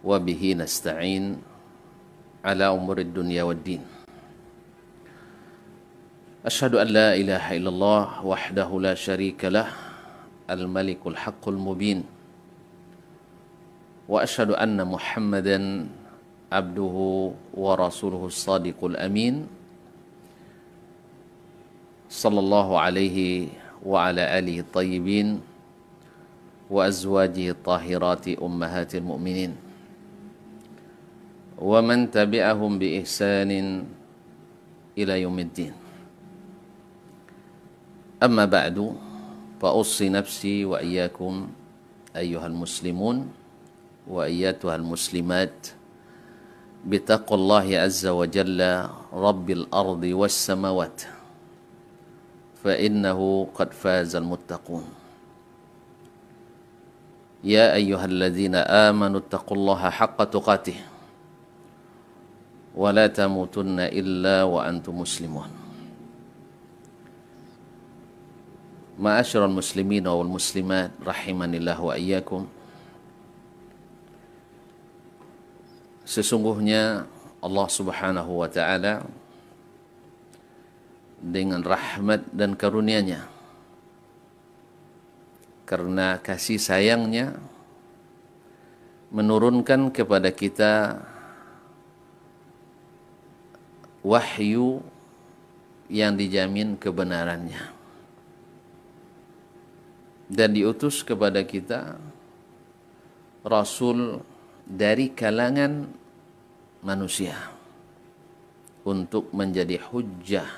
وبه نستعين على أمور الدنيا والدين. أشهد أن لا إله إلا الله وحده لا شريك له الملك الحق المبين، وأشهد أن محمدا عبده ورسوله الصادق الأمين صلى الله عليه وعلى آله الطيبين وأزواجه الطاهرات أمهات المؤمنين ومن تبعهم بإحسان إلى يوم الدين. أما بعد فأوصي نفسي وإياكم أيها المسلمون وأياتها المسلمات بتقوى الله عز وجل رب الأرض والسماوات، فإنه قد فاز المتقون. يا أيها الذين آمنوا اتقوا الله حق تقاته ولا تموتن إلا وأنتم مسلمون. Ma'asyiral muslimin wal muslimat rahimanillah wa iyyakum. Sesungguhnya Allah Subhanahu wa taala dengan rahmat dan karunia-Nya, karena kasih sayangnya, menurunkan kepada kita wahyu yang dijamin kebenarannya, dan diutus kepada kita Rasul dari kalangan manusia untuk menjadi hujjah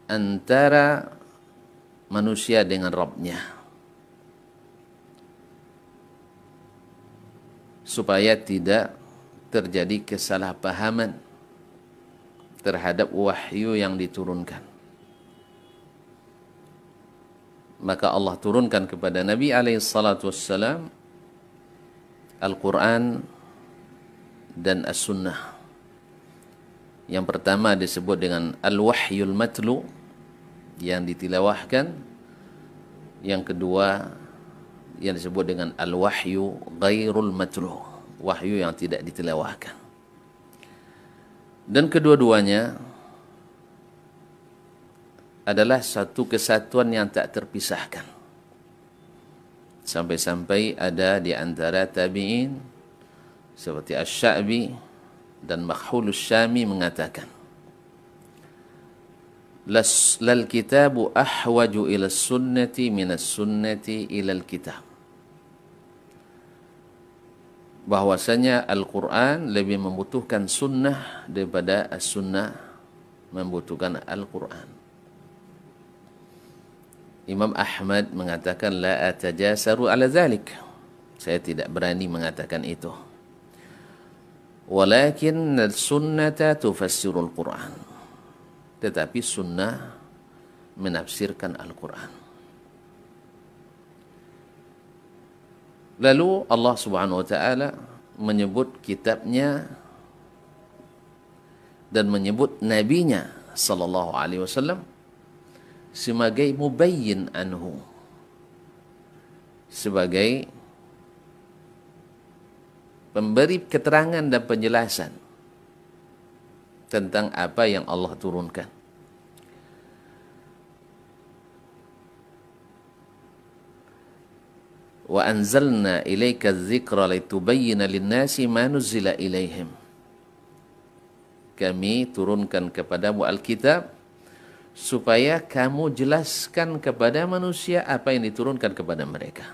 antara manusia dengan Rabb-nya, supaya tidak terjadi kesalahpahaman terhadap wahyu yang diturunkan. Maka Allah turunkan kepada Nabi SAW Al-Quran dan As-Sunnah. Yang pertama disebut dengan Al-Wahyul Matlu, yang ditilawahkan. Yang kedua yang disebut dengan Al-Wahyu Ghairul Matlu, wahyu yang tidak ditilawahkan. Dan kedua-duanya adalah satu kesatuan yang tak terpisahkan. Sampai-sampai ada di antara tabi'in seperti Asy-Sya'bi dan Makhulus Syami mengatakan, lal kitabu ahwaju ila sunnati minas sunnati ilal kitab. Bahwasanya Al-Quran lebih membutuhkan sunnah daripada as-sunnah membutuhkan Al-Quran. Imam Ahmad mengatakan la atajasaru ala zalik, saya tidak berani mengatakan itu. Walakin sunnata tufassirul Quran, tetapi sunnah menafsirkan Al-Quran. Lalu Allah Subhanahu wa taala menyebut kitabnya dan menyebut nabinya sallallahu alaihi wasallam sebagai mubayyin anhu, sebagai pemberi keterangan dan penjelasan tentang apa yang Allah turunkan. Wa anzalna ilaika adh-dhikra litubayyana lin-nasi ma nuzila ilaihim. Kami turunkan kepadamu Alkitab supaya kamu jelaskan kepada manusia apa yang diturunkan kepada mereka.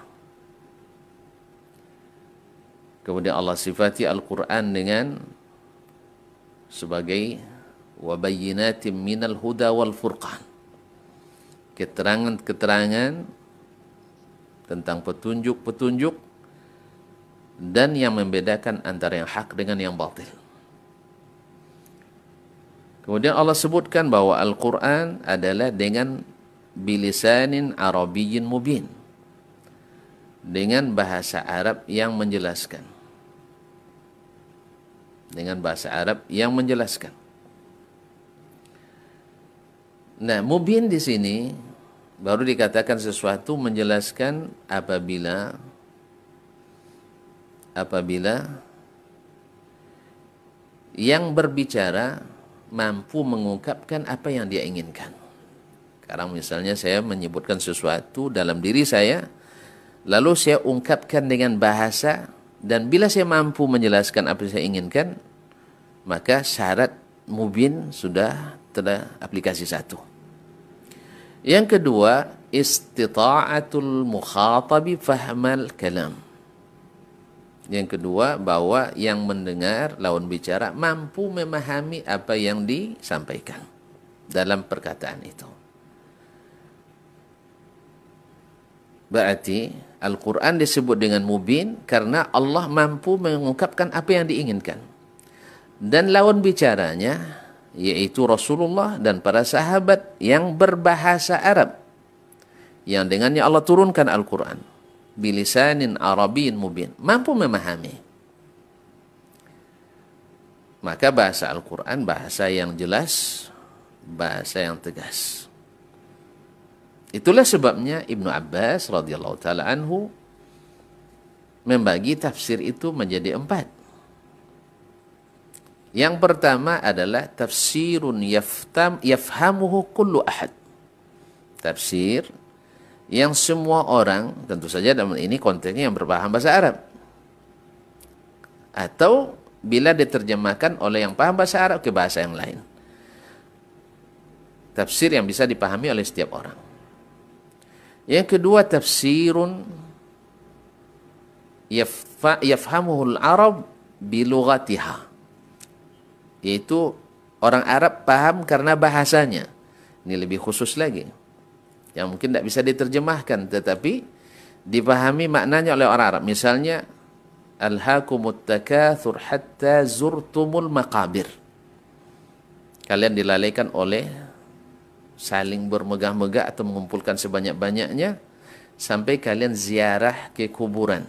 Kemudian Allah sifati Al-Quran dengan sebagai wabayyinatim minal huda wal furqan, keterangan-keterangan tentang petunjuk-petunjuk dan yang membedakan antara yang hak dengan yang batil. Kemudian Allah sebutkan bahwa Al-Quran adalah dengan bilisanin Arabiyyin mubin, dengan bahasa Arab yang menjelaskan. Dengan bahasa Arab yang menjelaskan. Nah, mubin di sini baru dikatakan sesuatu menjelaskan apabila yang berbicara mampu mengungkapkan apa yang dia inginkan. Sekarang misalnya saya menyebutkan sesuatu dalam diri saya, lalu saya ungkapkan dengan bahasa, dan bila saya mampu menjelaskan apa yang saya inginkan, maka syarat mubin sudah teraplikasi satu. Yang kedua, istita'atul mukhatabi fahmal kalam. Yang kedua, bahwa yang mendengar lawan bicara mampu memahami apa yang disampaikan dalam perkataan itu. Berarti Al-Quran disebut dengan mubin karena Allah mampu mengungkapkan apa yang diinginkan. Dan lawan bicaranya yaitu Rasulullah dan para sahabat yang berbahasa Arab, yang dengannya Allah turunkan Al-Quran bilisanin Arabiyyin mubin, mampu memahami. Maka bahasa Al-Quran bahasa yang jelas, bahasa yang tegas. Itulah sebabnya Ibnu Abbas radhiyallahu taala anhu membagi tafsir itu menjadi 4. Yang pertama adalah tafsirun yafhamuhu kullu ahad. Tafsir yang semua orang, tentu saja dalam ini konteksnya yang berpaham bahasa Arab. Atau bila diterjemahkan oleh yang paham bahasa Arab ke bahasa yang lain. Tafsir yang bisa dipahami oleh setiap orang. Yang kedua, tafsirun yafhamuhul Arab bilughatiha. Yaitu orang Arab paham karena bahasanya. Ini lebih khusus lagi, yang mungkin tidak bisa diterjemahkan, tetapi dipahami maknanya oleh orang Arab. Misalnya, alhaakumut takatsur hatta zurtumul maqabir. Kalian dilalaikan oleh saling bermegah-megah atau mengumpulkan sebanyak-banyaknya sampai kalian ziarah ke kuburan.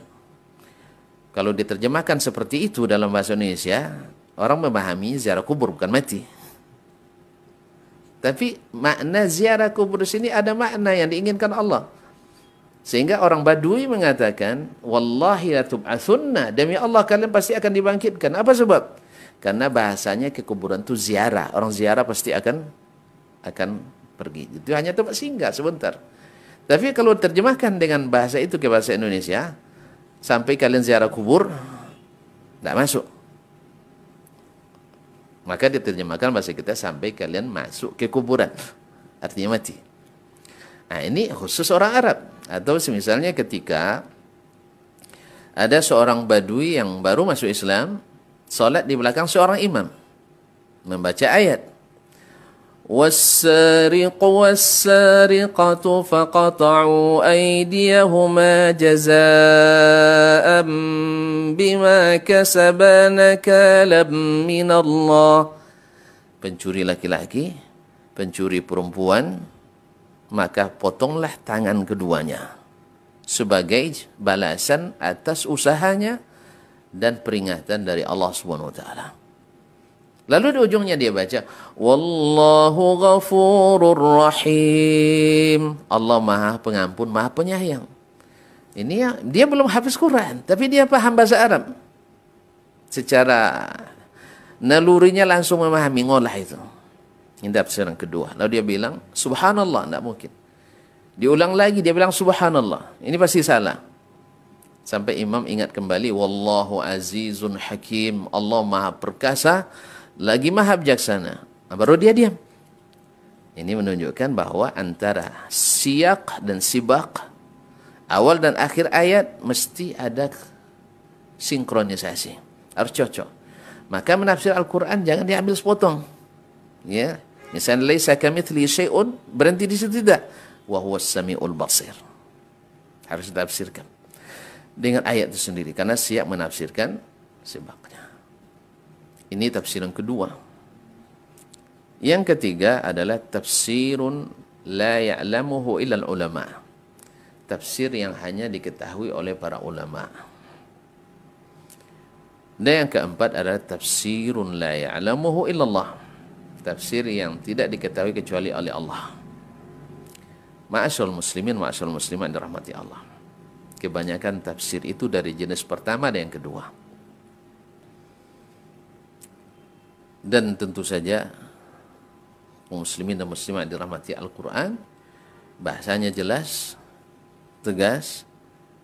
Kalau diterjemahkan seperti itu dalam bahasa Indonesia, orang memahami ziarah kubur bukan mati. Tapi makna ziarah kubur di sini ada makna yang diinginkan Allah. Sehingga orang Badui mengatakan, wallahi la tub'atsunna, demi Allah kalian pasti akan dibangkitkan. Apa sebab? Karena bahasanya ke kuburan itu ziarah. Orang ziarah pasti akan pergi. Itu hanya tempat singgah sebentar. Tapi kalau terjemahkan dengan bahasa itu ke bahasa Indonesia, sampai kalian ziarah kubur, tidak masuk. Maka diterjemahkan bahasa kita sampai kalian masuk ke kuburan. Artinya mati. Nah, ini khusus orang Arab. Atau misalnya ketika ada seorang Badui yang baru masuk Islam, salat di belakang seorang imam, membaca ayat. وَالسَّارِقُ وَالسَّارِقَةُ فَقَطَعُوا أَيْدِيَهُمَا جَزَاءً بِمَا كَسَبَا نَكَالًا مِنَ اللَّهِ. Pencuri laki-laki, pencuri perempuan, maka potonglah tangan keduanya sebagai balasan atas usahanya dan peringatan dari Allah Subhanahu wa taala. Lalu di ujungnya dia baca, Wallahu ghafurur rahim. Allah Maha Pengampun, Maha Penyayang. Ini ya, dia belum hafiz Quran, tapi dia paham bahasa Arab. Secara nalurinya langsung memahami, ngolah itu. Ini tafsiran kedua. Lalu dia bilang, Subhanallah, tidak mungkin. Diulang lagi, dia bilang Subhanallah. Ini pasti salah. Sampai imam ingat kembali, Wallahu azizun hakim. Allah Maha Perkasa, lagi Maha Bijaksana. Baru dia diam. Ini menunjukkan bahwa antara siyak dan sibak, awal dan akhir ayat mesti ada sinkronisasi. Harus cocok. Maka menafsir Al-Quran jangan diambil sepotong. Ya, misalnya laisa kamitslihi syai'un, berhenti di situ tidak. Wa huwas samiul basir. Harus ditafsirkan dengan ayat itu sendiri karena siyak menafsirkan sibaknya. Ini tafsiran kedua. Yang ketiga adalah tafsirun la ya'lamuhu illal ulama. Tafsir yang hanya diketahui oleh para ulama. Dan yang keempat adalah tafsirun la ya'lamuhu illallah. Tafsir yang tidak diketahui kecuali oleh Allah. Ma'asyarul muslimin, ma'asyarul muslimat dirahmati Allah. Kebanyakan tafsir itu dari jenis pertama dan yang kedua. Dan tentu saja kaum muslimin dan muslimat dirahmati Al-Quran, bahasanya jelas, tegas,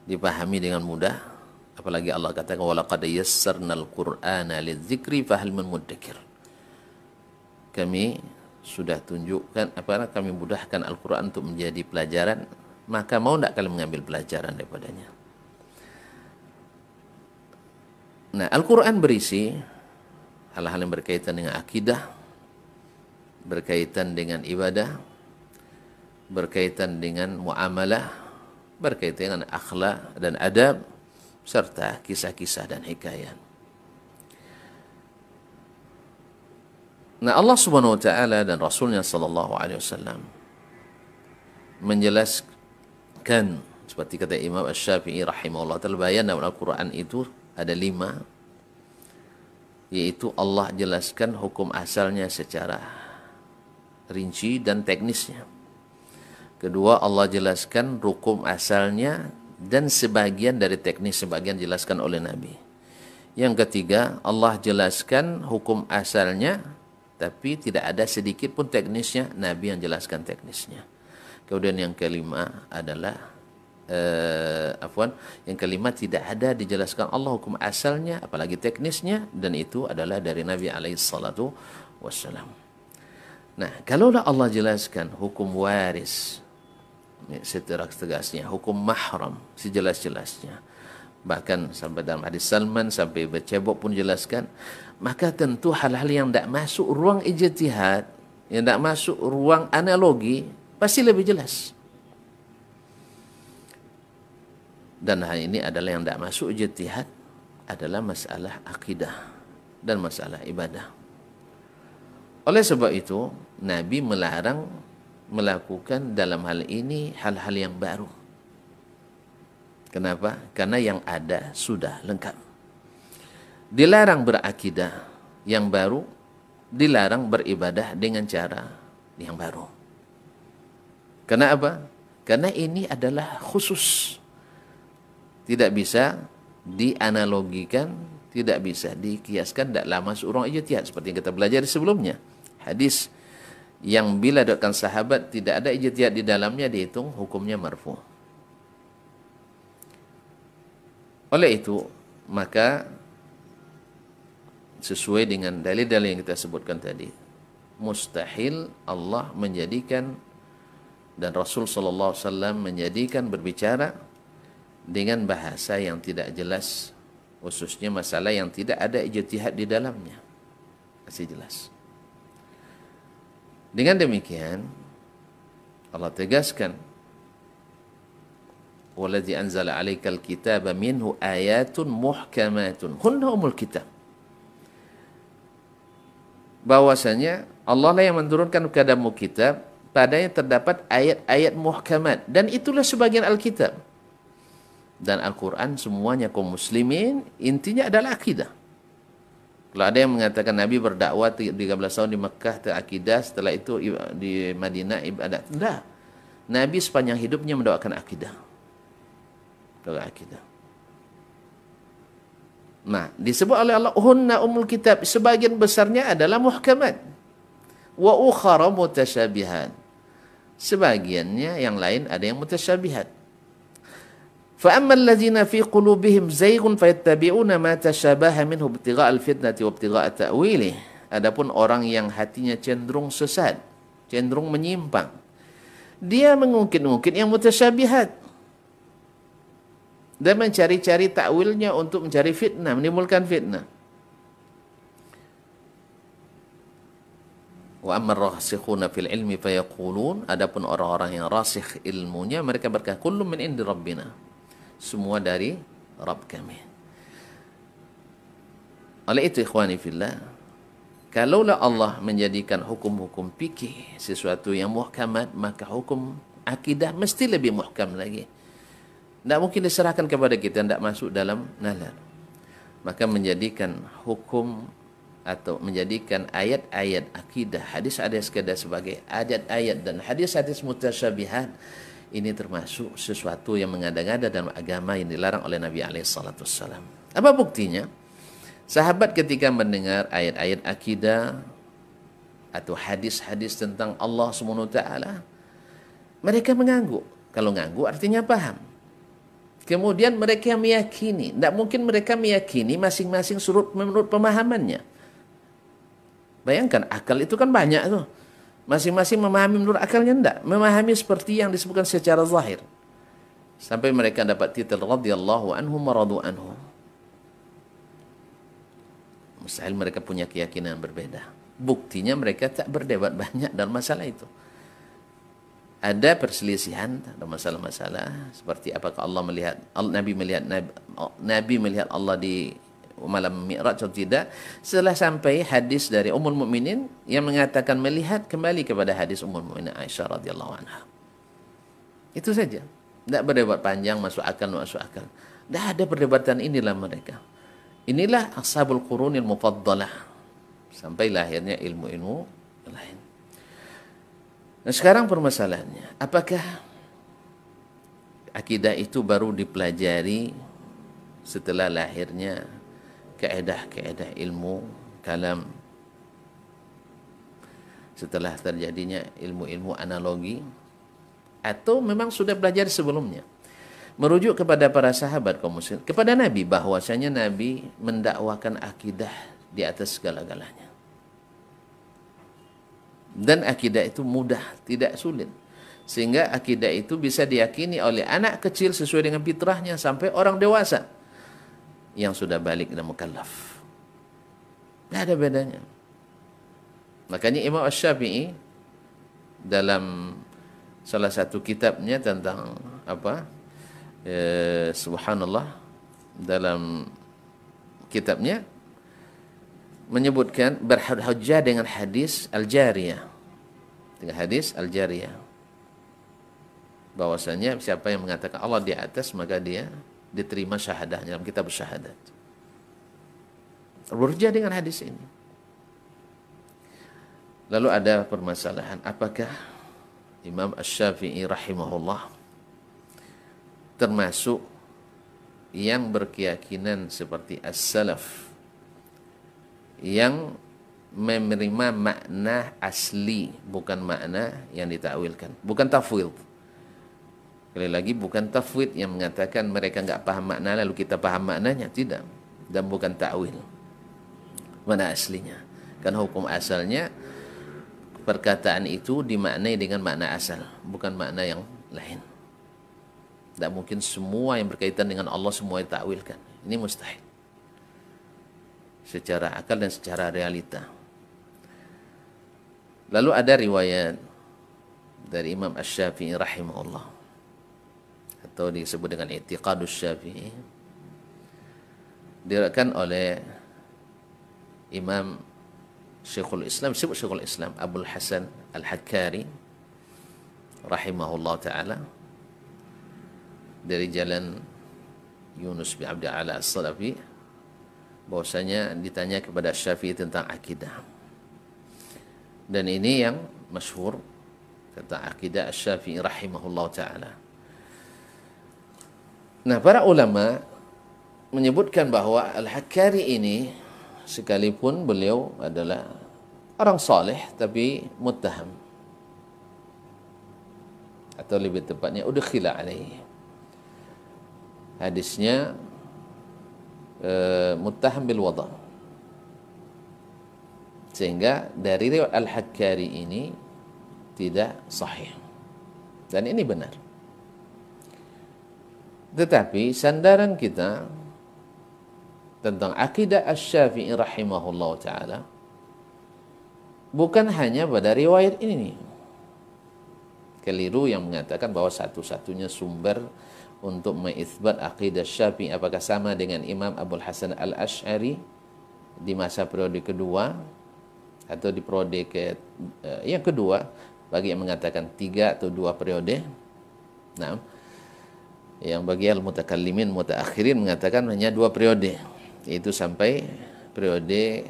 dipahami dengan mudah. Apalagi Allah katakan walaqad yassarnal Qur'ana lidzikri fahal min muddakir. Kami sudah tunjukkan kami mudahkan Al-Quran untuk menjadi pelajaran, maka mau tidak kalian mengambil pelajaran daripadanya. Nah, Al-Quran berisi hal-hal yang berkaitan dengan akidah, berkaitan dengan ibadah, berkaitan dengan muamalah, berkaitan dengan akhlak dan adab, serta kisah-kisah dan hikayat. Nah, Allah Subhanahu wa taala dan Rasulnya sallallahu alaihi wasallam menjelaskan seperti kata Imam Asy-Syafi'i rahimahullah taala, bayan dalam Al-Qur'an itu ada 5, yaitu Allah jelaskan hukum asalnya secara rinci dan teknisnya. Kedua, Allah jelaskan hukum asalnya dan sebagian dari teknis, sebagian jelaskan oleh Nabi. Yang ketiga, Allah jelaskan hukum asalnya, tapi tidak ada sedikit pun teknisnya, Nabi yang jelaskan teknisnya. Kemudian yang kelima adalah yang kelima tidak ada dijelaskan Allah hukum asalnya apalagi teknisnya, dan itu adalah dari Nabi alaihi salatu wassalam. Nah, kalaulah Allah jelaskan hukum waris setegas-tegasnya, hukum mahram sejelas-jelasnya, bahkan sampai dalam hadis Salman sampai bercebok pun jelaskan, maka tentu hal-hal yang tidak masuk ruang ijtihad, yang tidak masuk ruang analogi, pasti lebih jelas. Dan hal ini adalah yang tidak masuk ijtihad adalah masalah akidah dan masalah ibadah. Oleh sebab itu, Nabi melarang melakukan dalam hal ini hal-hal yang baru. Kenapa? Karena yang ada sudah lengkap. Dilarang berakidah yang baru, dilarang beribadah dengan cara yang baru. Karena apa? Karena ini adalah khusus. Tidak bisa dianalogikan, tidak bisa dikiaskan, tidaklah masuk ruang ijtihad. Seperti yang kita belajar sebelumnya. Hadis yang bila datang sahabat tidak ada ijtihad di dalamnya, dihitung hukumnya marfu. Oleh itu, maka sesuai dengan dalil-dalil yang kita sebutkan tadi, mustahil Allah menjadikan dan Rasul sallallahu alaihi wasallam menjadikan berbicara dengan bahasa yang tidak jelas, khususnya masalah yang tidak ada ijtihad di dalamnya. Masih jelas. Dengan demikian, Allah tegaskan, "Wallazi anzala 'alaikal kitaba minhu ayatun muhkamatun hunna umul kitab." Bahwasanya Allah lah yang menurunkan kepadamu kitab, padanya terdapat ayat-ayat muhkamat, dan itulah sebagian Alkitab. Dan Al-Quran semuanya kaum muslimin, intinya adalah akidah. Kalau ada yang mengatakan Nabi berdakwah 13 tahun di Mekah terakidah, setelah itu di Madinah ibadat. Tidak. Nabi sepanjang hidupnya mendakwakan akidah. Akidah. Nah, disebut oleh Allah hunna umul kitab, sebagian besarnya adalah muhkamat. Wa ukhara mutasyabihat. Sebagiannya yang lain ada yang mutasyabihat. فَأَمَّا الَّذِينَ فِي قُلُوبِهِمْ زَيْغٌ فَيَتَّبِعُونَ مَا تَشَابَهَ مِنْهُ ابْتِغَاءَ الْفِتْنَةِ وَابْتِغَاءَ تَأْوِيلِهِ. Adapun orang yang hatinya cenderung sesat, cenderung menyimpang, dia mengungkit-ungkit yang mutasyabihat dan mencari-cari takwilnya untuk mencari fitnah, menimbulkan fitnah. Wa ammar rasikhuna fil ilmi fayaqulun, adapun orang-orang yang rasikh ilmunya, mereka berkata kullu min indi rabbina, semua dari Rabb kami. Oleh itu ikhwani fillah, kalaulah Allah menjadikan hukum-hukum fikih sesuatu yang muhkamat, maka hukum akidah mesti lebih muhkam lagi. Tidak mungkin diserahkan kepada kita, tidak masuk dalam nalar. Maka menjadikan hukum atau menjadikan ayat-ayat akidah, hadis-hadis sekadar sebagai ayat-ayat dan hadis-hadis mutasyabihat, ini termasuk sesuatu yang mengada-ngada dalam agama yang dilarang oleh Nabi alaihi salatu wassalam. Apa buktinya? Sahabat ketika mendengar ayat-ayat akidah atau hadis-hadis tentang Allah Subhanahu wa taala, mereka mengangguk. Kalau ngangguk artinya paham. Kemudian mereka meyakini, tidak mungkin mereka meyakini masing-masing menurut pemahamannya. Bayangkan, akal itu kan banyak tuh. Masing-masing memahami menurut akalnya tidak. Memahami seperti yang disebutkan secara zahir. Sampai mereka dapat titel radhiyallahu anhum wa radu anhu. Mustahil mereka punya keyakinan berbeda. Buktinya mereka tak berdebat banyak dalam masalah itu. Ada perselisihan dalam masalah-masalah seperti apakah Nabi melihat Allah di malam Mi'raj atau tidak. Setelah sampai hadis dari Ummul Mukminin yang mengatakan melihat, kembali kepada hadis Ummul Mukminin Aisyah radhiyallahu anha. Itu saja. Tidak berdebat panjang, masuk akal. Tidak ada perdebatan inilah mereka. Inilah ashabul qurunil mufaddalah. Sampai lahirnya ilmu-ilmu lain. Nah, sekarang permasalahannya, apakah akidah itu baru dipelajari setelah lahirnya kaedah-kaedah ilmu kalam, setelah terjadinya ilmu-ilmu analogi, atau memang sudah belajar sebelumnya? Merujuk kepada para sahabat kaum muslim, kepada Nabi, bahwasanya Nabi mendakwakan akidah di atas segala-galanya. Dan akidah itu mudah, tidak sulit. Sehingga akidah itu bisa diyakini oleh anak kecil sesuai dengan fitrahnya sampai orang dewasa yang sudah balik dan mukallaf. Tidak ada bedanya. Makanya Imam Asy-Syafi'i dalam salah satu kitabnya tentang subhanallah, dalam kitabnya menyebutkan berhujjah dengan hadis al-jariyah. Dengan hadis al-jariyah. Bahwasanya siapa yang mengatakan Allah di atas, maka dia diterima syahadahnya dalam kitab syahadat. Berhujjah dengan hadis ini. Lalu ada permasalahan, apakah Imam Asy-Syafi'i rahimahullah termasuk yang berkeyakinan seperti as-salaf, yang menerima makna asli, bukan makna yang ditakwilkan, bukan tafwid. Sekali lagi, bukan tafwid yang mengatakan mereka enggak paham makna lalu kita paham maknanya, tidak. Dan bukan takwil, mana aslinya. Karena hukum asalnya perkataan itu dimaknai dengan makna asal, bukan makna yang lain. Tidak mungkin semua yang berkaitan dengan Allah semua ditakwilkan. Ini mustahil. Secara akal dan secara realita. Lalu ada riwayat dari Imam Asy-Syafi'i rahimahullah, atau disebut dengan i'tiqadus Syafi'i, diriwayatkan oleh Imam Syekhul Islam Abul Hasan Al-Hakkari rahimahullah ta'ala, dari jalan Yunus bin Abdul Ala As-Salafi, bahwasanya ditanya kepada Syafi'i tentang akidah. Dan ini yang masyhur tentang akidah Syafi'i rahimahullah ta'ala. Nah, para ulama menyebutkan bahwa Al-Hakkari ini, sekalipun beliau adalah orang saleh tapi muttaham, atau lebih tepatnya udkhila alaihi, hadisnya muttaham bil wada', sehingga dari riwayat Al-Hakkari ini tidak sahih. Dan ini benar. Tetapi sandaran kita tentang akidah Asy-Syafi'i rahimahullah ta'ala bukan hanya pada riwayat ini. Keliru yang mengatakan bahwa satu-satunya sumber untuk mengitsbat akidah Syafi'i apakah sama dengan Imam Abul Hasan Al-Asy'ari di masa periode kedua atau di periode yang kedua, bagi yang mengatakan 3 atau 2 periode. Nah, yang bagi al-mutakallimin mutaakhirin mengatakan hanya 2 periode, yaitu sampai periode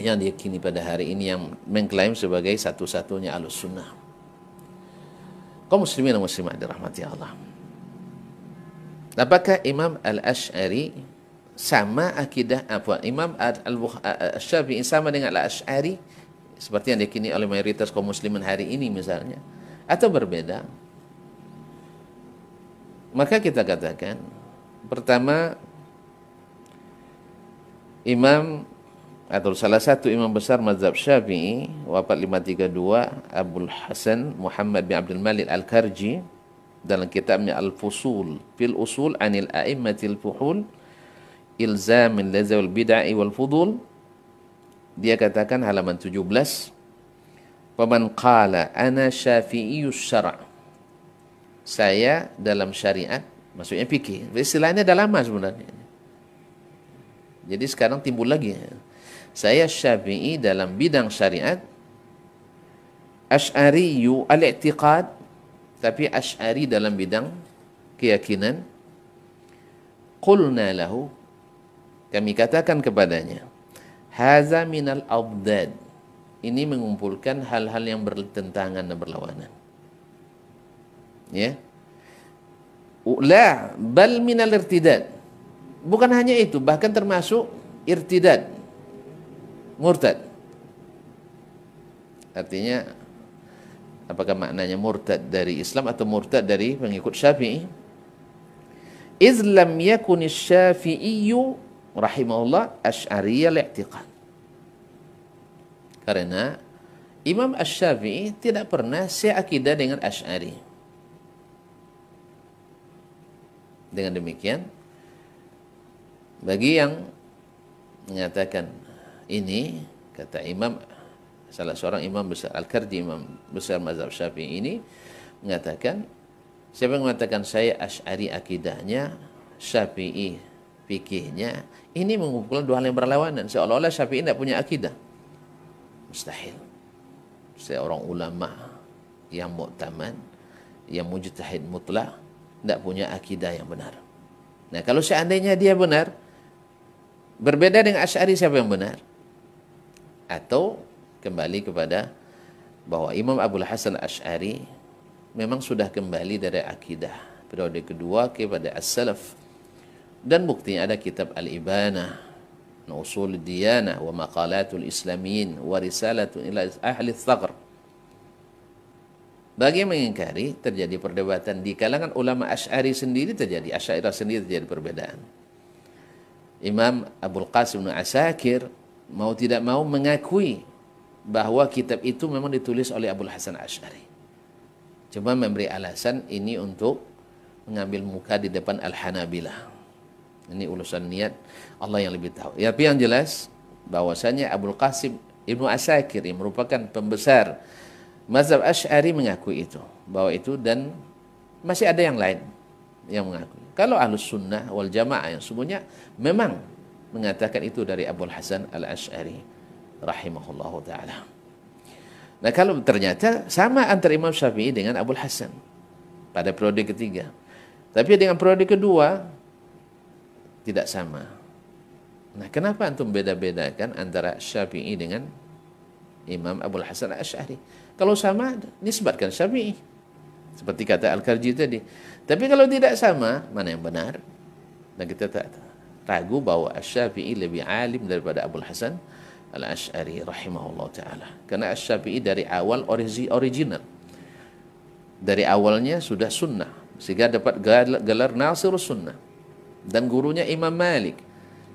yang diyakini pada hari ini, yang mengklaim sebagai satu-satunya Ahlus-Sunnah. Kaum muslimin dan muslimat dirahmati Allah. Apakah Imam Al-Asy'ari sama akidah apa? Imam Al-Syafi'i sama dengan Al-Asy'ari seperti yang diyakini oleh mayoritas kaum muslimin hari ini misalnya, atau berbeda? Maka kita katakan, pertama, imam atau salah satu imam besar mazhab Syafi'i wafat 532, Abul Hasan Muhammad bin Abdul Malik Al-Karji, dalam kitabnya Al-Fusul fil Usul anil A'immatil Fuhul Ilzamil Lazawil Bid'ah wal Fudul, dia katakan halaman 17, "Faman qala ana syafi'iyyus syara'." Saya dalam syariat, maksudnya fikih. Istilahnya dah lama sebenarnya. Jadi sekarang timbul lagi. Saya Syafi'i dalam bidang syariat, Asy'ariyyu al-i'tiqad, tapi Asy'ari dalam bidang keyakinan. Qulna lahu, kami katakan kepadanya, haza minal abdad, ini mengumpulkan hal-hal yang bertentangan dan berlawanan. Ya. La bal minal irtidad. Bukan hanya itu, bahkan termasuk irtidad, murtad. Artinya, apakah maknanya murtad dari Islam atau murtad dari pengikut Syafi'i? Iz lam yakun Syafi'iyyu rahimahullah asy'ariyal i'tiqad. Karena Imam Asy-Syafi'i tidak pernah seakidah dengan Asy'ari. Dengan demikian, bagi yang mengatakan ini, kata imam, salah seorang imam besar Al-Karji, imam besar mazhab Syafi'i ini mengatakan, siapa yang mengatakan saya Asy'ari akidahnya, Syafi'i fikihnya, ini mengumpulkan dua hal yang berlawanan, seolah-olah Syafi'i tidak punya akidah. Mustahil. Seorang ulama yang mu'taman, yang mujtahid mutlak, tidak punya akidah yang benar. Nah, kalau seandainya dia benar, berbeda dengan Asy'ari, siapa yang benar? Atau kembali kepada bahwa Imam Abul Hasan Asy'ari memang sudah kembali dari akidah periode kedua kepada as-salaf. Dan buktinya ada kitab Al-Ibanah, Usul Diyanah wa Maqalatul Islamiyin wa Risalatun ila Ahli Thaqr. Bagi yang mengingkari, terjadi perdebatan di kalangan ulama Asy'ari sendiri, terjadi Asy'ariyah sendiri terjadi perbedaan. Imam Abul Qasim bin Asakir mau tidak mau mengakui bahwa kitab itu memang ditulis oleh Abul Hasan Asy'ari. Cuma memberi alasan ini untuk mengambil muka di depan Al-Hanabilah. Ini urusan niat, Allah yang lebih tahu. Ya, tapi yang jelas bahwasanya Abul Qasim Ibnu Asakir yang merupakan pembesar mazhab Asy'ari mengakui itu, bahwa itu, dan masih ada yang lain yang mengakui. Kalau Ahlus Sunnah wal Jamaah yang semuanya memang mengatakan itu dari Abul Hasan Al-Asy'ari rahimahullahu taala. Nah, kalau ternyata sama antara Imam Syafi'i dengan Abul Hasan pada periode ketiga, tapi dengan periode kedua tidak sama. Nah, kenapa antum beda-bedakan antara Syafi'i dengan Imam Abul Hasan Al-Asy'ari? Kalau sama, nisbatkan Syafi'i. Seperti kata Al-Karji tadi. Tapi kalau tidak sama, mana yang benar? Dan kita tak ragu bahwa Asy-Syafi'i lebih alim daripada Abul Hasan Al-Asy'ari rahimahullah ta'ala. Karena Asy-Syafi'i dari awal original. Dari awalnya sudah sunnah. Sehingga dapat gelar Nasirus Sunnah. Dan gurunya Imam Malik.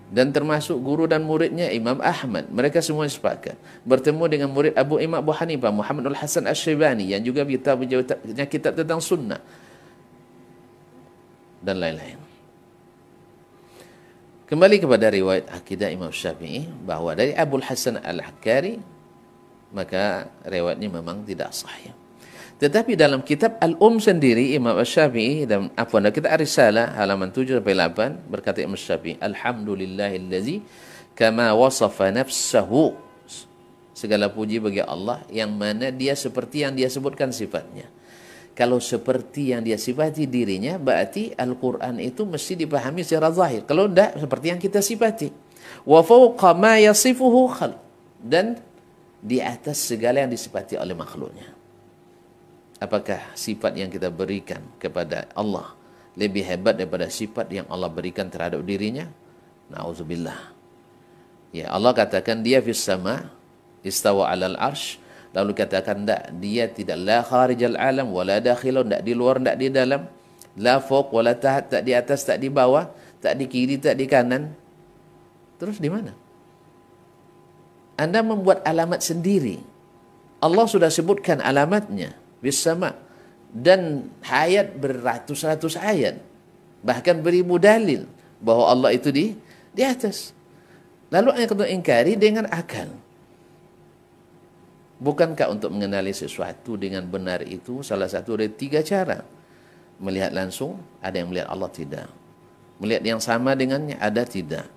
Dan termasuk guru dan muridnya Imam Ahmad. Mereka semua sepakat. Bertemu dengan murid Imam Abu Hanifah, Muhammad Al-Hasan Asy-Syaibani, yang juga punya kitab tentang sunnah. Dan lain-lain. Kembali kepada riwayat akidah Imam Syafi'i, bahwa dari Abul Hasan Al-Hakkari, maka riwayatnya memang tidak sahih. Tetapi dalam kitab sendiri, Imam Syafi'i, dan dalam kitab Ar-Risalah, halaman 7-8, berkata Imam Syafi'i, Alhamdulillahillazi kama wasafa nafsahu. Segala puji bagi Allah, yang mana dia seperti yang dia sebutkan sifatnya. Kalau seperti yang dia sifati dirinya, berarti Al-Quran itu mesti dipahami secara zahir. Kalau tidak, seperti yang kita sifati. Wa fawqa ma yasifuhu khalq. Dan di atas segala yang disifati oleh makhluknya. Apakah sifat yang kita berikan kepada Allah lebih hebat daripada sifat yang Allah berikan terhadap dirinya? Na'udzubillah. Ya, Allah katakan dia fis sama, istawa 'alal arsh, lalu katakan tak, dia tidak la kharijal alam wala dakhilun, tak di luar, tak di dalam, la fawq wala tahat, tak di atas, tak di bawah, tak di kiri, tak di kanan. Terus di mana? Anda membuat alamat sendiri. Allah sudah sebutkan alamatnya bis sama, dan ayat beratus-ratus ayat, bahkan beribu dalil bahwa Allah itu di atas. Lalu yang kedua, ingkari dengan akal. Bukankah untuk mengenali sesuatu dengan benar itu salah satu dari 3 cara? Melihat langsung, ada yang melihat Allah tidak. Melihat yang sama dengannya, ada tidak.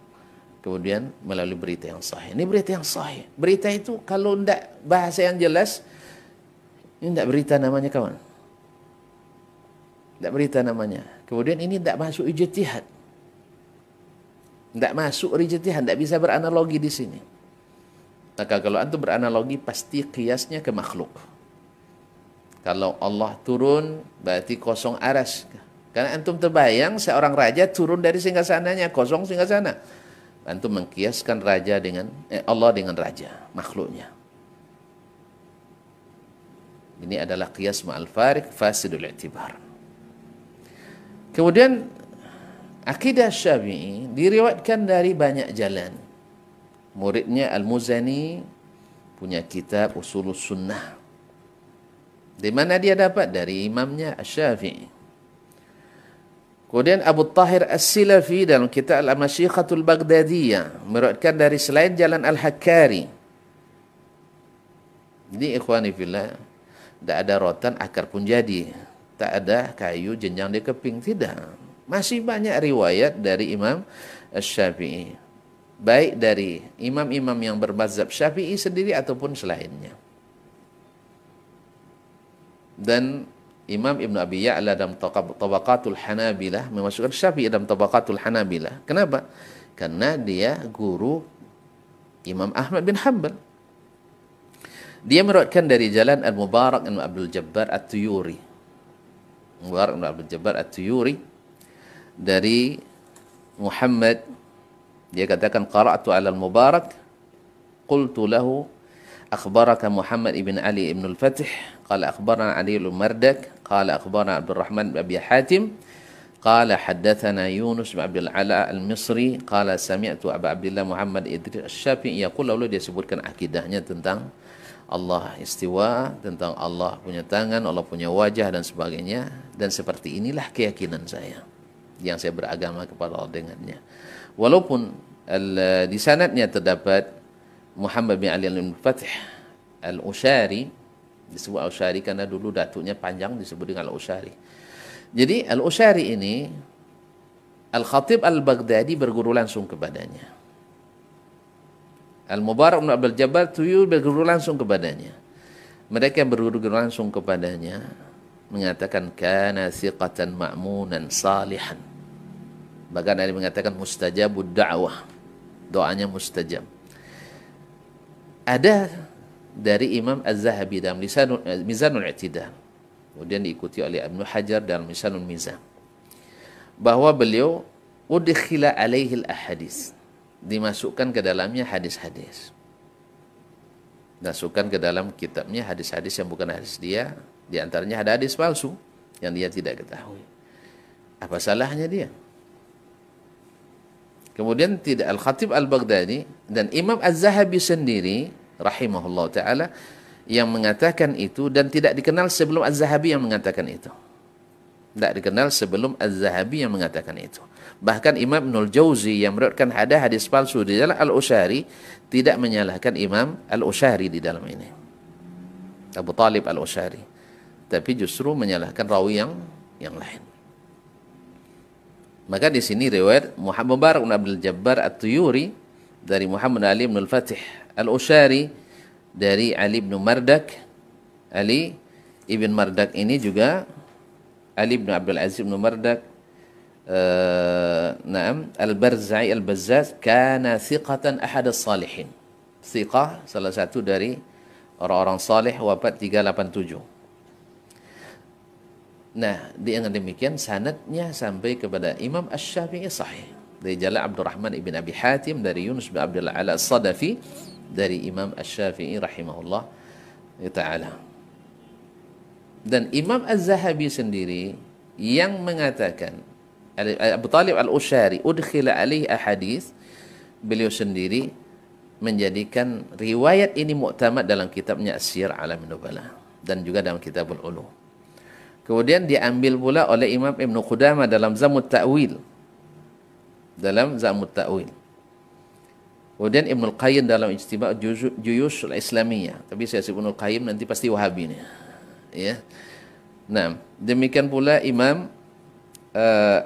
Kemudian melalui berita yang sahih. Ini berita yang sahih. Berita itu kalau tidak bahasa yang jelas, ini tidak berita namanya, kawan. Tidak berita namanya. Kemudian ini tidak masuk ijtihad. Tidak masuk ijtihad, tidak bisa beranalogi di sini. Maka kalau antum beranalogi, pasti kiasnya ke makhluk. Kalau Allah turun, berarti kosong aras. Karena antum terbayang seorang raja turun dari singgasananya, kosong singgasana. Antum mengkiaskan raja dengan Allah dengan raja, makhluknya. Ini adalah qiyas ma'al farik, fasidul i'tibar. Kemudian akidah Syafi'i diriwayatkan dari banyak jalan. Muridnya Al-Muzani punya kitab Usulus Sunnah. Di mana dia dapat? Dari imamnya Asy-Syafi'i. Kemudian Abu Tahir As-Silafi dalam kitab Al-Masyikhatul Baghdadiyah meriwayatkan dari selain jalan Al-Hakkari. Jadi ikhwani fillah, tidak ada rotan akar pun jadi. Tak ada kayu jenjang di keping, tidak. Masih banyak riwayat dari Imam Asy-Syafi'i. Baik dari imam-imam yang bermazhab Syafi'i sendiri ataupun selainnya. Dan Imam Ibn Abi Ya'la dalam Tabaqatul Hanabilah memasukkan Syafi'i dalam Tabaqatul Hanabilah. Kenapa? Karena dia guru Imam Ahmad bin Hanbal. Dia meriwayatkan dari jalan Al-Mubarak bin Abdul Jabbar At-Tuyuri. Mubarak bin Abdul Jabbar At-Tuyuri dari Muhammad, dia katakan qara'tu 'ala al-Mubarak qultu lahu akhbaraka Muhammad ibn Ali ibn al-Fath qala akhbarana Ali al-Mardak qala akhbarana Abdul Rahman bin Abi Hatim qala haddatsana Yunus bin Abdul Ala al-Misri qala sami'tu Abu Abdullah Muhammad Idris Asy-Syafi'i yaqul, lalu dia sebutkan akidahnya tentang Allah istiwa, tentang Allah punya tangan, Allah punya wajah dan sebagainya. Dan seperti inilah keyakinan saya yang saya beragama kepada Allah dengannya. Walaupun di sanadnya terdapat Muhammad bin Ali al-Fath al-Ushari, disebut al-Ushari karena dulu datuknya panjang, disebut dengan al-Ushari. Jadi al-Ushari ini Al-Khatib al-Baghdadi berguru langsung kepadanya. Al-Mubarak bin Abdul Jabbar Tuyur berguru langsung kepadanya. Mereka yang berguru langsung kepadanya mengatakan kana thiqatan ma'munan salihan. Bahkan ada yang mengatakan mustajabud da'wah, doanya mustajab. Ada dari Imam Az-Zahabi dalam Mizanul I'tidal, kemudian diikuti oleh Ibnu Hajar dalam Mizanul Mizan, bahwa beliau udkhila alaihi al-ahadits, dimasukkan ke dalamnya hadis-hadis. Masukkan ke dalam kitabnya hadis-hadis yang bukan hadis dia, di antaranya ada hadis palsu yang dia tidak ketahui. Apa salahnya dia? Kemudian tidak Al-Khatib Al-Baghdadi dan Imam Az-Zahabi sendiri rahimahullah ta'ala yang mengatakan itu, dan tidak dikenal sebelum Az-Zahabi yang mengatakan itu. Tidak dikenal sebelum Az-Zahabi yang mengatakan itu. Bahkan Imam Ibnul Jauzi yang meriwayatkan ada hadis palsu di dalam Al-Ushari tidak menyalahkan Imam Al-Ushari di dalam ini, Abu Talib Al-Ushari, tapi justru menyalahkan rawi yang lain. Maka di sini riwayat Muhammad Mubarak bin Abdul Jabbar At-Tuyuri dari Muhammad Ali bin Al-Fath Al-Ushari dari Ali bin Mardak. Ali ibn Mardak ini juga Ali bin Abdul Aziz bin Mardak Al-Barzai Al-Bazzaz kana thiqatan ahad as-salihin. Thiqah, salah satu dari orang-orang saleh, wafat 387. Nah, dengan demikian sanadnya sampai kepada Imam Asy-Syafi'i sahih. dari jalan Abdurrahman ibn Abi Hatim, dari Yunus bin Abdullah Ala As-Sadafi, dari Imam Asy-Syafi'i rahimahullah ta'ala. Dan Imam Az-Zahabi sendiri yang mengatakan, Abu Talib Al-Ushari udkhila alaihi ahadits, beliau sendiri menjadikan riwayat ini muktamad dalam kitabnya As-Siyar A'lamin Nubala dan juga dalam Kitabul Ulum. Kemudian diambil pula oleh Imam Ibn Qudamah dalam Zamut Ta'wil. Kemudian Ibnul Qayyim dalam Ijtima' Juyush Al-Islamiyah. Tapi saya sebut Ibnul Qayyim nanti pasti Wahabi nih. Ya. Nah, demikian pula Imam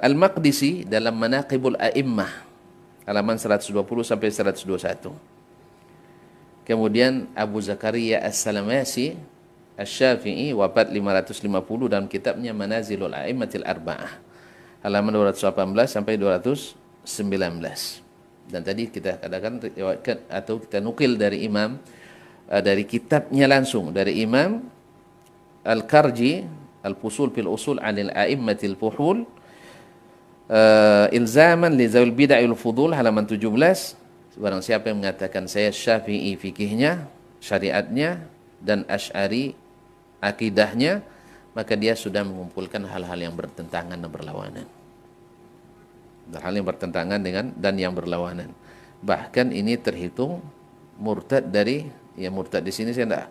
Al-Maqdisi dalam Manaqibul A'immah halaman 120 sampai 121. Kemudian Abu Zakaria As-Salamasi Asy-Syafi'i wafat 550 dalam kitabnya Manazilul A'immatil Arba'ah halaman 218 sampai 219. Dan tadi kita katakan atau kita nukil dari Imam dari kitabnya langsung dari Imam Al-Karji Al-Fusul fil Usul 'anil A'immatil Fuhul ilzaman li zawil bid'il fudul halaman 17. Barang siapa yang mengatakan saya Syafi'i fikihnya, syariatnya, dan Asy'ari akidahnya, maka dia sudah mengumpulkan hal-hal yang bertentangan dan berlawanan. Hal yang bertentangan dengan dan yang berlawanan. Bahkan ini terhitung murtad dari, ya murtad di sini saya tidak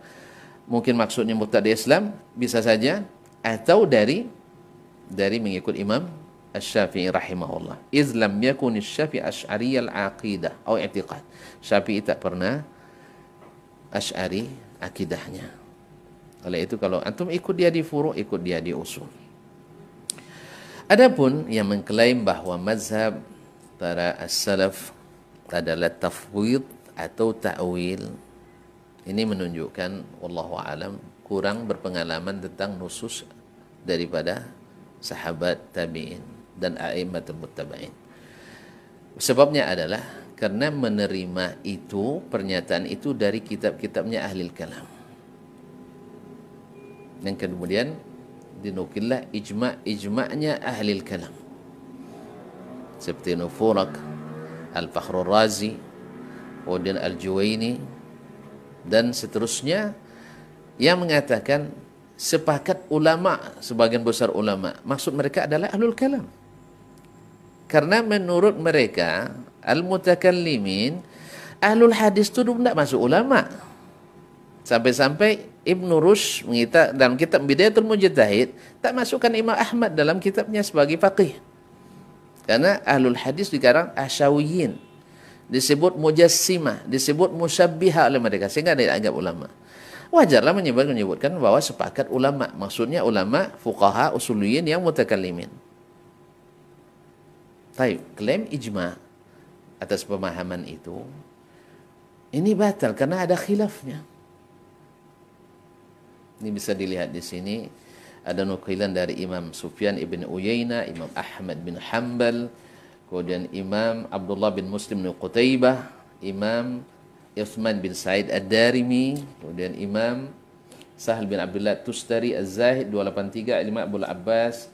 mungkin maksudnya murtad di Islam, bisa saja, atau dari mengikut Imam Asy-Syafi'i rahimahullah. Iz lam yakun asy-Syafi'i asy'ariyal aqidah atau i'tiqad. Syafi'i tak pernah Asy'ari akidahnya. Oleh itu kalau antum ikut dia di furu', ikut dia di usul. Adapun yang mengklaim bahwa mazhab para as-salaf adalah tafwid atau ta'wil, ini menunjukkan wallahu alam kurang berpengalaman tentang nusus daripada sahabat tabi'in dan a'immatul muttaba'in. Sebabnya adalah karena menerima itu, pernyataan itu dari kitab-kitabnya ahlil kalam. Dan kemudian dinukillah ijma'nya ahlil kalam. Seperti Nufurak, Al-Fakhrur Razi, kemudian Al-Juwaini, dan seterusnya yang mengatakan sepakat ulama, sebagian besar ulama, maksud mereka adalah ahlul kalam. Karena menurut mereka al-mutakallimin, ahlul hadis itu tidak masuk ulama. Sampai-sampai Ibnu Rushd dalam kitab Bidayatul Mujtahid tak masukkan Imam Ahmad dalam kitabnya sebagai faqih. Karena ahlul hadis dikarang asyawiyin, disebut mujassimah, disebut musyabbiha oleh mereka, sehingga tidak dianggap ulama. Wajarlah menyebutkan bahwa sepakat ulama, maksudnya ulama fuqaha usuliyin yang mutakallimin. Baik, klaim ijma' atas pemahaman itu ini batal karena ada khilafnya. Ini bisa dilihat di sini ada nukilan dari Imam Sufyan ibn Uyainah, Imam Ahmad bin Hanbal, kemudian Imam Abdullah bin Muslim bin Qutaibah, Imam Utsman bin Sa'id Ad-Darimi, kemudian Imam Sahal bin Abdullah Tustari Az-Zahid 283, Imam Abu Abbas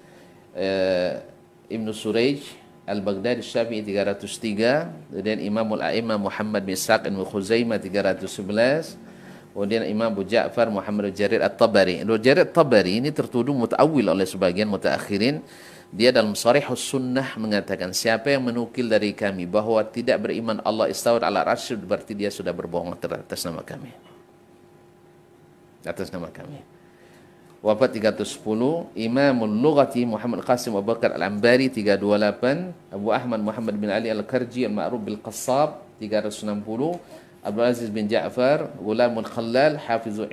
Ibn Surayj Al-Baghdadi Syafi'i 303, kemudian Imamul A'imah Muhammad bin Ishaq bin Khuzaimah 311, kemudian Imam Abu Ja'far Muhammad Jarir At-Tabari. Jarir At-Tabari ini tertuduh muta'awil oleh sebagian mutaakhirin. Dia dalam Sharihus Sunnah mengatakan siapa yang menukil dari kami bahwa tidak beriman Allah istawat ala arsy, berarti dia sudah berbohong atas nama kami. Atas nama kami. Wafat 310, Imamul Lughati Muhammad Qasim Abu Bakar Al-Ambari 328, Abu Ahmad Muhammad bin Ali Al-Karji Al-Ma'ruf bil Qassab 360, Abdul Aziz bin Ja'far Ghulamul Khallal Hafizu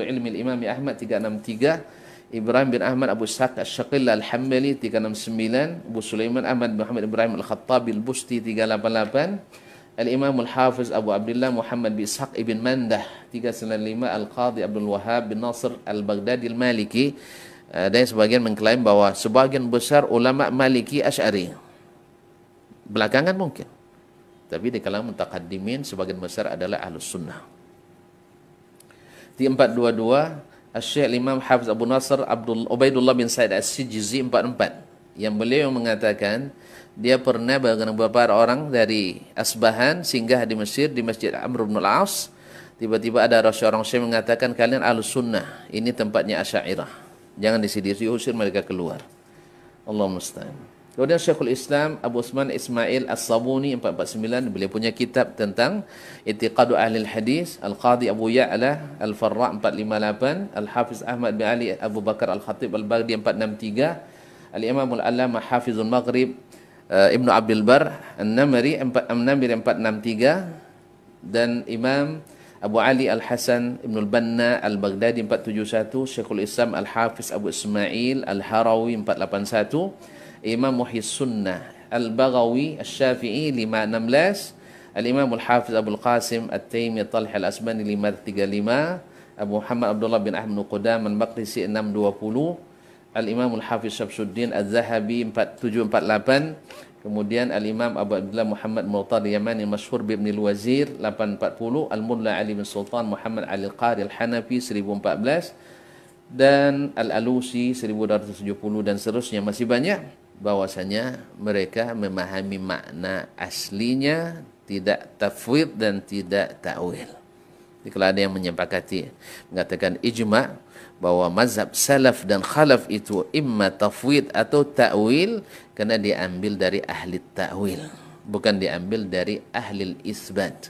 Ilmi Al-Imam Ahmad 363, Ibrahim bin Ahmad Abu Ishaq Asy-Syaqil Al-Hambali 369, Abu Sulaiman Ahmad Muhammad Ibrahim Al-Khattabi Al-Busti 388, Al-Imam Al-Hafiz Abu Abdullah Muhammad bin Ishaq ibn Mandah 395, Al-Qadhi Abdul Wahhab bin Nasr Al-Baghdadi Al-Maliki. Dan sebagian mengklaim bahwa sebagian besar ulama Maliki Asy'ari. Belakangan mungkin. Tapi di kalangan mutaqaddimin sebagian besar adalah Ahlus Sunnah. Di 422, Asy-Syaikh Imam Hafiz Abu Nasr Ubaidullah bin Sa'id As-Sijzi 44. yang beliau mengatakan dia pernah beberapa orang dari Asbahan singgah di Mesir di Masjid Amr bin Al-As. Tiba-tiba ada orang Syiah mengatakan kalian Ahlus Sunnah, ini tempatnya Asy'ariyah. Jangan di sini, diusir mereka keluar. Allah musta'an. Kemudian Syekhul Islam Abu Utsman Ismail As-Sabuni 449, beliau punya kitab tentang I'tiqadu Ahlil Hadis. Al-Qadhi Abu Ya'la Al-Farra 458, Al-Hafiz Ahmad bin Ali Abu Bakar Al-Khatib Al-Baghdadi 463, Al-Imam Al-Allama Hafizul Maghrib Ibnu Abdul Bar An-Namiri 463, dan Imam Abu Ali Al-Hasan Ibn Al-Banna Al-Baghdadi 471, Syekhul Islam Al-Hafiz Abu Ismail Al-Harawi 481, Imam Muhyiddin Sunnah Al-Baghawi Al-Syafi'i 516, Al-Imam Al-Hafiz Abu Al-Qasim At-Taimi Talh Al-Asbani 535, Abu Muhammad Abdullah bin Ahmad Qudam Al-Maqdisi 620, Al-Imam Al-Hafiz Syamsuddin Az-Zahabi 4748, kemudian Al-Imam Abu Abdullah Muhammad Murtadha Yamani Masyhur bin Al-Wazir 840, Al-Mulla Ali bin Sultan Muhammad Ali Al-Qari Al-Hanafi 1014, dan Al-Alusi 1270, dan seterusnya. Masih banyak. Bahwasanya mereka memahami makna aslinya, tidak tafwid dan tidak ta'wil. Jadi kalau ada yang menyepakati mengatakan ijma' bahwa mazhab salaf dan khalaf itu imma tafwid atau ta'wil, karena diambil dari ahli ta'wil, bukan diambil dari ahli isbat,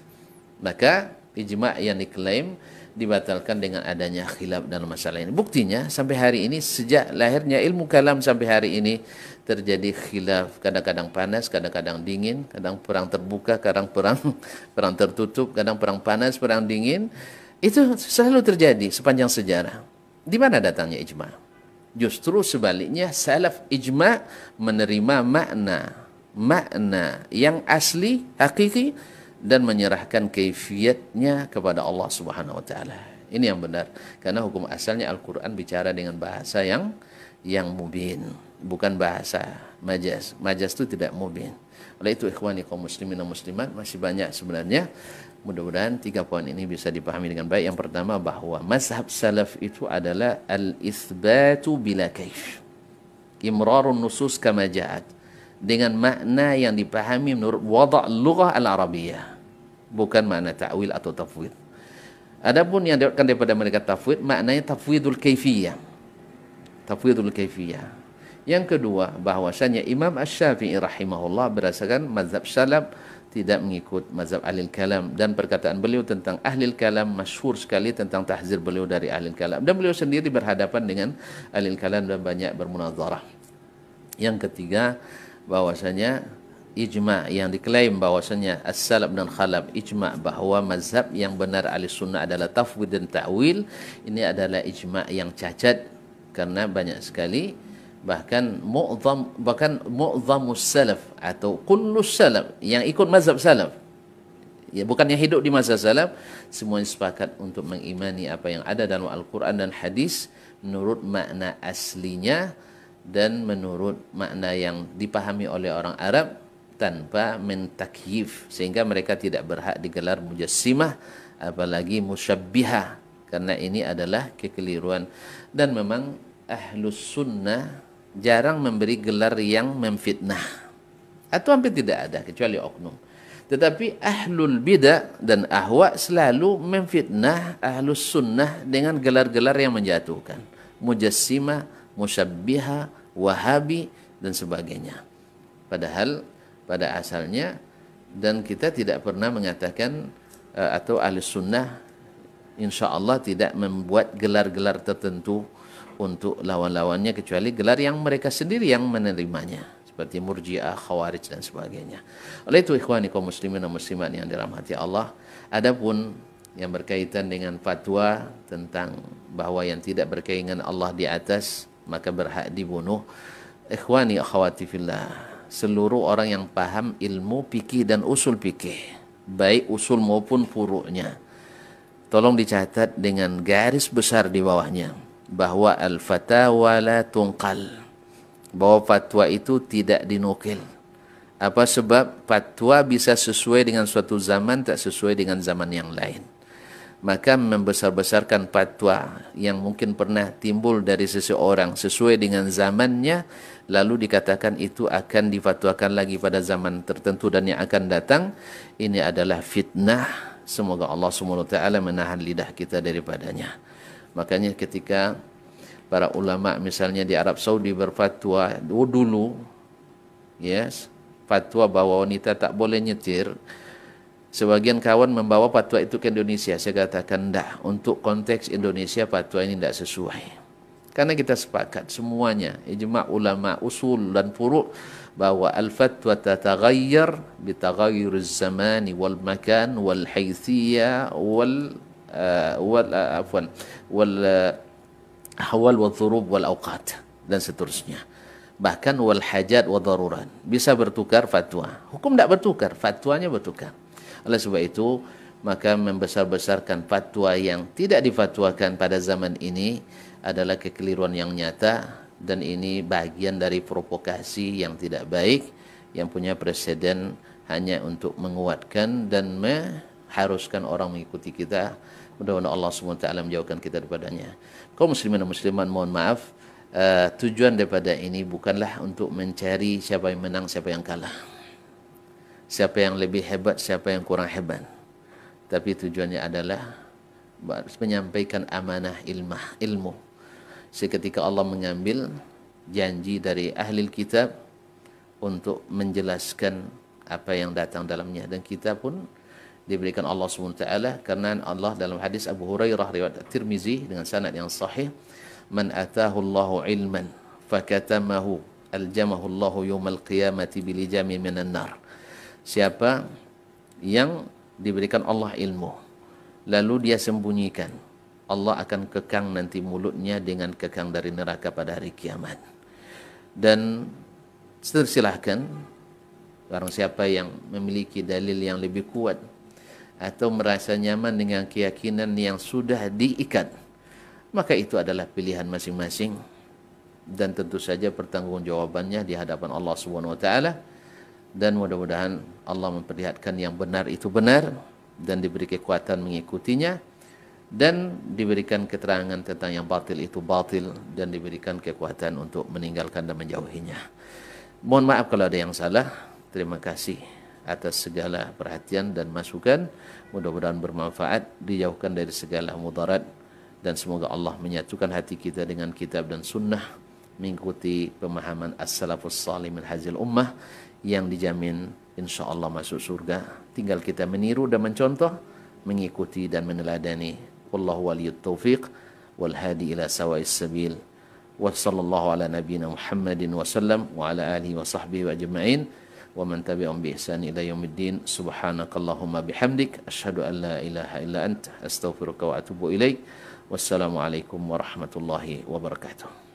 maka ijma' yang diklaim dibatalkan dengan adanya khilaf dalam masalah ini. Buktinya sampai hari ini, sejak lahirnya ilmu kalam sampai hari ini terjadi khilaf, kadang-kadang panas, kadang-kadang dingin, kadang perang terbuka, kadang perang tertutup, kadang perang panas, perang dingin. Itu selalu terjadi sepanjang sejarah. Di mana datangnya ijma'? Justru sebaliknya, salaf ijma' menerima makna yang asli, hakiki, dan menyerahkan kaifiyatnya kepada Allah Subhanahu wa taala. Ini yang benar, karena hukum asalnya Al-Qur'an bicara dengan bahasa yang mubin, bukan bahasa majaz. Majaz itu tidak mubin. Oleh itu ikhwani kaum muslimin dan muslimat, masih banyak sebenarnya. Mudah-mudahan 3 poin ini bisa dipahami dengan baik. Yang pertama, bahwa mazhab salaf itu adalah al-itsbatu bila kaif, imrarun nusus kama ja'at, dengan makna yang dipahami menurut wada' lughah al-arabiyah, bukan makna ta'wil atau tafwid. Adapun yang diriwayatkan daripada mereka tafwid, maknanya tafwidul kaifiyah. Tafwidul kaifiyah. Yang kedua, bahwasanya Imam Asy-Syafi'i rahimahullah berdasarkan mazhab salaf tidak mengikut mazhab ahlil kalam, dan perkataan beliau tentang ahlil kalam masyhur sekali tentang tahzir beliau dari ahlil kalam, dan beliau sendiri berhadapan dengan ahlil kalam dan banyak bermunazarah. Yang ketiga, bahwasanya ijma' yang diklaim bahwasanya as-salaf dan khalaf ijma' bahwa mazhab yang benar ahli sunnah adalah tafwid dan ta'wil, ini adalah ijma' yang cacat, karena banyak sekali bahkan mu'dhamus salaf atau kullus salaf yang ikut mazhab salaf, ya bukan yang hidup di masa salaf, semuanya sepakat untuk mengimani apa yang ada dalam Al-Quran dan hadis menurut makna aslinya dan menurut makna yang dipahami oleh orang Arab tanpa mentakyif, sehingga mereka tidak berhak digelar mujassimah apalagi musyabbihah, karena ini adalah kekeliruan. Dan memang ahlus sunnah jarang memberi gelar yang memfitnah, atau hampir tidak ada kecuali oknum. Tetapi ahlul bidah dan ahwa selalu memfitnah ahlus sunnah dengan gelar-gelar yang menjatuhkan, mujassimah, musyabbihah, wahabi, dan sebagainya. Padahal pada asalnya, dan kita tidak pernah mengatakan atau ahlus sunnah insya Allah tidak membuat gelar-gelar tertentu untuk lawan-lawannya, kecuali gelar yang mereka sendiri yang menerimanya, seperti Murji'ah, Khawarij, dan sebagainya. Oleh itu ikhwani kaum muslimin dan muslimat yang dirahmati Allah, adapun yang berkaitan dengan fatwa tentang bahwa yang tidak berkeinginan Allah di atas maka berhak dibunuh, ikhwani akhwati fillah, seluruh orang yang paham ilmu fikih dan usul fikih, baik usul maupun furu'nya, tolong dicatat dengan garis besar di bawahnya, bahwa al-fatawa la tunqal, bahwa fatwa itu tidak dinukil. Apa sebab? Fatwa bisa sesuai dengan suatu zaman, tak sesuai dengan zaman yang lain. maka membesar-besarkan fatwa yang mungkin pernah timbul dari seseorang sesuai dengan zamannya, lalu dikatakan itu akan difatwakan lagi pada zaman tertentu dan yang akan datang, ini adalah fitnah. Semoga Allah SWT menahan lidah kita daripadanya. Makanya ketika para ulama misalnya di Arab Saudi berfatwa dulu, yes, fatwa bahwa wanita tak boleh nyetir, sebagian kawan membawa fatwa itu ke Indonesia. Saya katakan enggak, untuk konteks Indonesia fatwa ini tidak sesuai. Karena kita sepakat semuanya, ijma' ulama usul dan furu' bahwa al-fatwa tataghayyar bitaghayyur az-zamani wal makan wal haythiyah wal ahwal wal dhurub wal awqat dan seterusnya. Bahkan wal hajat wa darurat. Bisa bertukar fatwa. Hukum tidak bertukar, fatwanya bertukar. Oleh sebab itu, maka membesar-besarkan fatwa yang tidak difatwakan pada zaman ini adalah kekeliruan yang nyata, dan ini bagian dari provokasi yang tidak baik yang punya presiden hanya untuk menguatkan dan mengharuskan orang mengikuti kita. Mudah-mudahan Allah SWT menjauhkan kita daripadanya. Kaum muslimin dan muslimat, mohon maaf, tujuan daripada ini bukanlah untuk mencari siapa yang menang, siapa yang kalah, siapa yang lebih hebat, siapa yang kurang hebat. Tapi tujuannya adalah menyampaikan amanah ilmu. Seketika Allah mengambil janji dari ahli kitab untuk menjelaskan apa yang datang dalamnya, dan kita pun diberikan Allah SWT, karena Allah dalam hadis Abu Hurairah riwayat Tirmizi dengan sanad yang sahih, man atahu Allahu ilman fakatamahu aljamahu Allahu yawmal qiyamati bilijami minan nar. Siapa yang diberikan Allah ilmu lalu dia sembunyikan, Allah akan kekang nanti mulutnya dengan kekang dari neraka pada hari kiamat. Dan silahkan barang siapa yang memiliki dalil yang lebih kuat atau merasa nyaman dengan keyakinan yang sudah diikat, maka itu adalah pilihan masing-masing, dan tentu saja pertanggungjawabannya di hadapan Allah SWT. Dan mudah-mudahan Allah memperlihatkan yang benar itu benar dan diberi kekuatan mengikutinya, dan diberikan keterangan tentang yang batil itu batil, dan diberikan kekuatan untuk meninggalkan dan menjauhinya. Mohon maaf kalau ada yang salah. Terima kasih atas segala perhatian dan masukan. Mudah-mudahan bermanfaat, dijauhkan dari segala mudarat, dan semoga Allah menyatukan hati kita dengan kitab dan sunnah, mengikuti pemahaman as-salafus salih min hazil ummah yang dijamin insyaAllah masuk surga. Tinggal kita meniru dan mencontoh, mengikuti dan meneladani. Wallahu waliyut taufiq wal hadi ila sawa'is sabil. Wa sallallahu ala nabiyyina Muhammadin wa sallam wa ala alihi wa sahbihi wa ajma'in wa man tabi'ahum bi ihsan ila yaumiddin. Subhanakallahumma bihamdik asyhadu an la ilaha illa anta astaghfiruka wa atubu ilaik. Wassalamu alaikum warahmatullahi wabarakatuh.